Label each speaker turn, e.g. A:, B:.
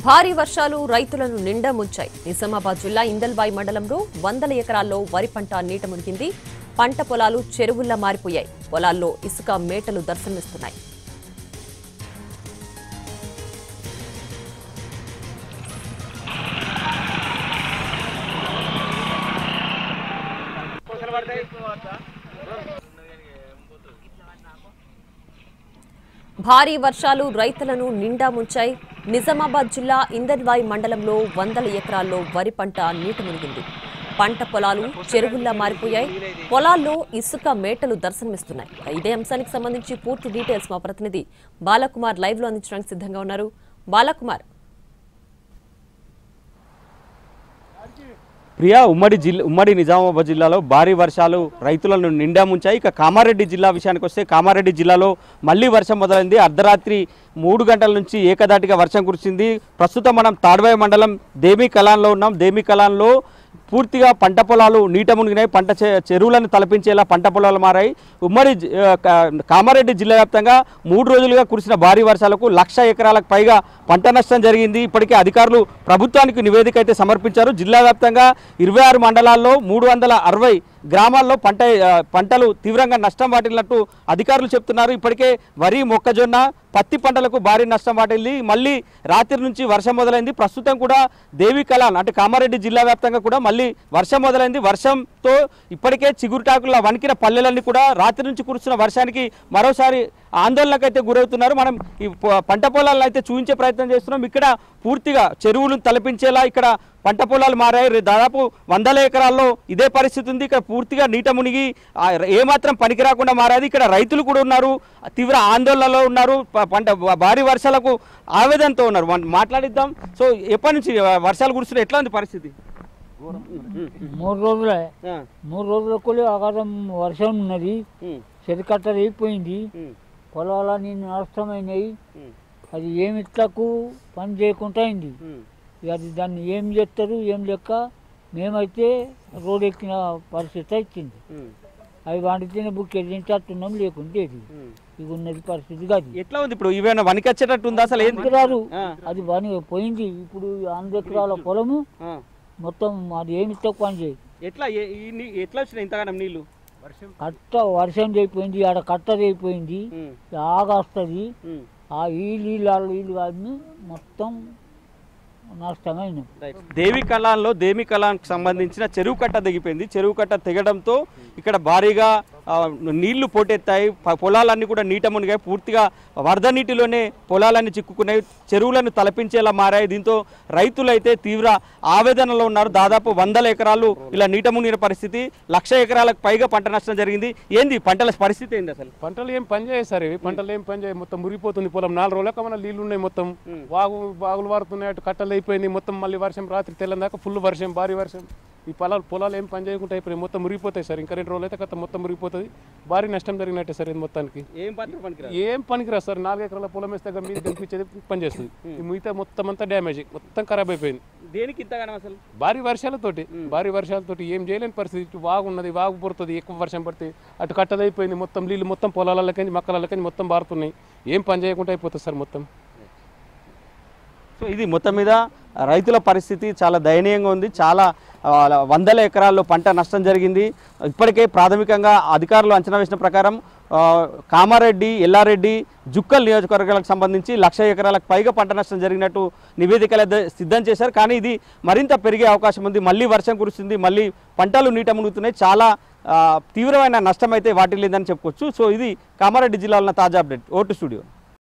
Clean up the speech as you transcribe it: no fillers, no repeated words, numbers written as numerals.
A: భారీ వర్షాలు రైతులను నిండా ముంచాయి. నిజామాబాద్ జిల్లా ఇందల్వాయి మండలంలో 100 ఎకరాల్లో వరి పంట నీట మునిగింది. పంట పొలాలు చెరువుల్లా మారిపోయాయి. పొలాల్లో ఇసుక మేటలు దర్శనమిస్తున్నాయి. భారీ వర్షాలు రైతులను నిండా ముంచాయి. నిజామాబాద్ జిల్లా ఇందల్వాయి మండలంలో 100 ఎకరాల్లో వరి పంట నీట మునిగింది. పంట పొలాలు చెరువుల్లా మారిపోయాయి. పొలాల్లో ఇసుక మేటలు దర్శనమిస్తున్నాయి. ఇదే అంశానికి సంబంధించి పూర్తి డీటెయిల్స్ మా ప్రతినిధి బాలకుమార్ లైవ్ లో అందించడానికి సిద్ధంగా ఉన్నారు. బాలకుమార్,
B: ప్రియా, ఉమ్మడి నిజామాబాద్ జిల్లాలో భారీ వర్షాలు రైతులను నిండా ముంచాయి. ఇక కామారెడ్డి జిల్లా విషయానికి వస్తే కామారెడ్డి జిల్లాలో మళ్లీ వర్షం మొదలైంది. అర్ధరాత్రి 3 గంటల నుంచి ఏకదాటిగా వర్షం కురిసింది. ప్రస్తుతం మనం తాడ్వాయి మండలం దేమి కలాన్లో ఉన్నాం. దేమి కలాన్లో పూర్తిగా పంట పొలాలు నీట మునిగినాయి. చెరువులను తలపించేలా పంట పొలాలు మారాయి. ఉమ్మడి కామారెడ్డి జిల్లా వ్యాప్తంగా 3 రోజులుగా కురిసిన భారీ వర్షాలకు 1,00,000 ఎకరాలకు పైగా పంట నష్టం జరిగింది. ఇప్పటికే అధికారులు ప్రభుత్వానికి నివేదిక అయితే సమర్పించారు. జిల్లా వ్యాప్తంగా 26 మండలాల్లో 360 గ్రామాల్లో పంటలు తీవ్రంగా నష్టం వాటిల్లినట్టు అధికారులు చెప్తున్నారు. ఇప్పటికే వరి, మొక్కజొన్న, పత్తి పంటలకు భారీ నష్టం వాటిల్లి మళ్ళీ రాత్రి నుంచి వర్షం మొదలైంది. ప్రస్తుతం కూడా దేవి కలాన్ అంటే కామారెడ్డి జిల్లా వ్యాప్తంగా కూడా మళ్ళీ వర్షం మొదలైంది. వర్షంతో ఇప్పటికే చిగురుటాకుల వణికిన పల్లెలన్నీ కూడా రాత్రి నుంచి కురుస్తున్న వర్షానికి మరోసారి ఆందోళనకైతే గురవుతున్నారు. మనం ఈ పంట పొలాలను అయితే చూపించే ప్రయత్నం చేస్తున్నాం. ఇక్కడ పూర్తిగా చెరువులను తలపించేలా ఇక్కడ పంట పొలాలు మారాయి. దాదాపు 100 ఎకరాల్లో ఇదే పరిస్థితి ఉంది. ఇక్కడ పూర్తిగా నీట మునిగి ఏమాత్రం పనికి రాకుండా మారాది. ఇక్కడ రైతులు కూడా ఉన్నారు, తీవ్ర ఆందోళనలో ఉన్నారు. భారీ వర్షాలకు ఆవేదనతో ఉన్నారు. మాట్లాడిద్దాం. సో ఎప్పటి నుంచి వర్షాలు కురుస్తున్నాయి, ఎట్లా ఉంది పరిస్థితి?
C: 3 రోజులకు అగాధం వర్షం ఉన్నది. చెరుకట్ట అయిపోయింది. పొలాలన్నీ నష్టమైనవి. అది ఏమి ఇట్లకు పని చేయకుండా అయింది. అది దాన్ని ఏం చేస్తారు ఏం లెక్క. మేమైతే రోడ్ ఎక్కిన పరిస్థితి వచ్చింది. అవి వండితేనే బుక్ ఎదించేట్టున్నాం, లేకుంటే ఇక ఉన్నది పరిస్థితి కాదు.
B: ఎట్లా ఉంది ఇప్పుడు? ఇవేనా వణికొచ్చేటట్టు ఉందా అసలు?
C: రాదు, అది వని పోయింది. ఇప్పుడు 100 ఎకరాల పొలము మొత్తం అది ఏమి తక్కువ పని చేయదు.
B: ఎట్లా వచ్చినాయి ఇంతగానం నీళ్లు?
C: కట్ట వర్షం చేయిపోయింది, ఆడ కట్ట చేయిపోయింది, ఆగొస్తుంది. ఈ నీళ్ళు కానీ మొత్తం నష్టమైంది.
B: దేవి కలాన్కి సంబంధించిన చెరువు కట్ట తెగిపోయింది. చెరువు కట్ట తెగడంతో ఇక్కడ భారీగా నీళ్లు పోటెత్తాయి. పొలాలన్నీ కూడా నీట మునిగాయి. పూర్తిగా వరద నీటిలోనే పొలాలన్నీ చిక్కుకున్నాయి. చెరువులను తలపించేలా మారాయి. దీంతో రైతులైతే తీవ్ర ఆవేదనలో ఉన్నారు. దాదాపు 100 ఎకరాలు ఇలా నీట మునిగిన పరిస్థితి. 1,00,000 ఎకరాలకు పైగా పంట నష్టం జరిగింది. ఏంది పంటల పరిస్థితి ఏంది అసలు?
D: పంటలు ఏం పని చేస్తారు, ఇవి పంటలు ఏం పని చేయ, మొత్తం మురిగిపోతుంది పొలం. 4 రోజులకు మన నీళ్లు ఉన్నాయి. మొత్తం బాగులు వారుతున్నాయి. అటు కట్టలు అయిపోయింది. మొత్తం మళ్ళీ వర్షం రాత్రి తెల్లందాకా ఫుల్ వర్షం, భారీ వర్షం. ఈ పొలాలు ఏం పని చేయకుండా అయిపోయి మొత్తం మురిగిపోతాయి సార్. ఇంకా 2 రోజులు అయితే కథ మొత్తం మురిగిపోతుంది. భారీ నష్టం జరిగినట్టే సార్. ఇది మొత్తానికి ఏం పనికిరాదు సార్. 4 ఎకరాల పొలం వేస్తే మీద కనిపించేది పని చేస్తుంది. మిగతా మొత్తం అంతా డ్యామేజ్, మొత్తం ఖరాబ్ అయిపోయింది.
B: దేనికి ఇంతగానో అసలు?
D: భారీ వర్షాలతోటి ఏం చేయలేని పరిస్థితి. ఇటు వాగు ఉన్నది, వాగు పుడుతుంది. ఎక్కువ వర్షం పడితే అటు కట్టదైపోయింది. మొత్తం నీళ్ళు మొత్తం పొలాలకి మొక్కలకి మొత్తం బారుతున్నాయి. ఏం పని చేయకుండా అయిపోతుంది సార్ మొత్తం.
B: సో ఇది మొత్తం మీద రైతుల పరిస్థితి చాలా దయనీయంగా ఉంది. చాలా 100 ఎకరాల్లో పంట నష్టం జరిగింది. ఇప్పటికే ప్రాథమికంగా అధికారులు అంచనా వేసిన ప్రకారం కామారెడ్డి, ఎల్లారెడ్డి, జుక్కల్ నియోజకవర్గాలకు సంబంధించి 1,00,000 ఎకరాలకు పైగా పంట నష్టం జరిగినట్టు నివేదికలు సిద్ధం చేశారు. కానీ ఇది మరింత పెరిగే అవకాశం ఉంది. మళ్ళీ వర్షం కురుస్తుంది, మళ్ళీ పంటలు నీట మునుగుతున్నాయి. చాలా తీవ్రమైన నష్టం అయితే వాటిల్లేదని చెప్పుకోవచ్చు. సో ఇది కామారెడ్డి జిల్లాలో తాజా అప్డేట్. Vote studio.